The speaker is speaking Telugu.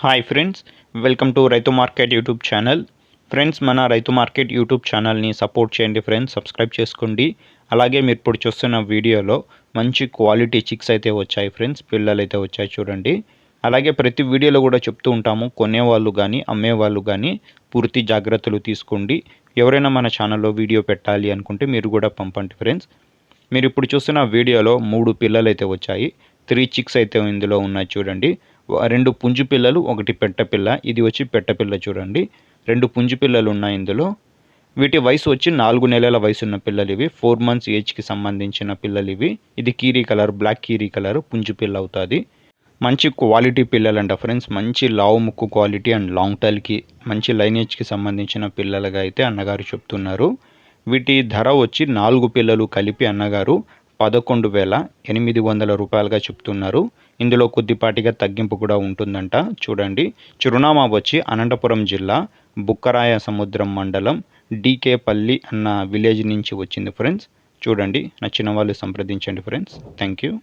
హాయ్ ఫ్రెండ్స్, వెల్కమ్ టు రైతు మార్కెట్ యూట్యూబ్ ఛానల్. ఫ్రెండ్స్, మన రైతు మార్కెట్ యూట్యూబ్ ఛానల్ని సపోర్ట్ చేయండి ఫ్రెండ్స్, సబ్స్క్రైబ్ చేసుకోండి. అలాగే మీరు ఇప్పుడు చూస్తున్న వీడియోలో మంచి క్వాలిటీ చిక్స్ అయితే వచ్చాయి ఫ్రెండ్స్, పిల్లలు అయితే వచ్చాయి చూడండి. అలాగే ప్రతి వీడియోలో కూడా చెప్తూ ఉంటాము, కొనేవాళ్ళు కానీ అమ్మేవాళ్ళు కానీ పూర్తి జాగ్రత్తలు తీసుకోండి. ఎవరైనా మన ఛానల్లో వీడియో పెట్టాలి అనుకుంటే మీరు కూడా పంపండి ఫ్రెండ్స్. మీరు ఇప్పుడు చూస్తున్న వీడియోలో 3 పిల్లలు అయితే వచ్చాయి. 3 చిక్స్ అయితే ఇందులో ఉన్నాయి చూడండి. 2 పుంజు పిల్లలు, 1 పెట్టపిల్ల. ఇది వచ్చి పెట్టపిల్ల చూడండి. 2 పుంజు పిల్లలు ఉన్నాయి ఇందులో. వీటి వయసు వచ్చి 4 నెలల వయసున్న పిల్లలు ఇవి. 4 మంత్స్ ఏజ్కి సంబంధించిన పిల్లలు ఇవి. ఇది కీరీ కలర్, బ్లాక్ కీరీ కలర్ పుంజు పిల్ల అవుతుంది. మంచి క్వాలిటీ పిల్లలంట ఫ్రెండ్స్, మంచి లావు ముక్కు క్వాలిటీ అండ్ లాంగ్ టైల్కి మంచి లైనేజ్కి సంబంధించిన పిల్లలుగా అయితే అన్నగారు చెప్తున్నారు. వీటి ధర వచ్చి 4 పిల్లలు కలిపి అన్నగారు 11,800 రూపాయలుగా చెప్తున్నారు. ఇందులో కొద్దిపాటిగా తగ్గింపు కూడా ఉంటుందంట చూడండి. చిరునామా వచ్చి అనంతపురం జిల్లా బుక్కరాయ సముద్రం మండలం డీకేపల్లి అన్న విలేజ్ నుంచి వచ్చింది ఫ్రెండ్స్. చూడండి, నచ్చిన వాళ్ళు సంప్రదించండి ఫ్రెండ్స్. Thank you.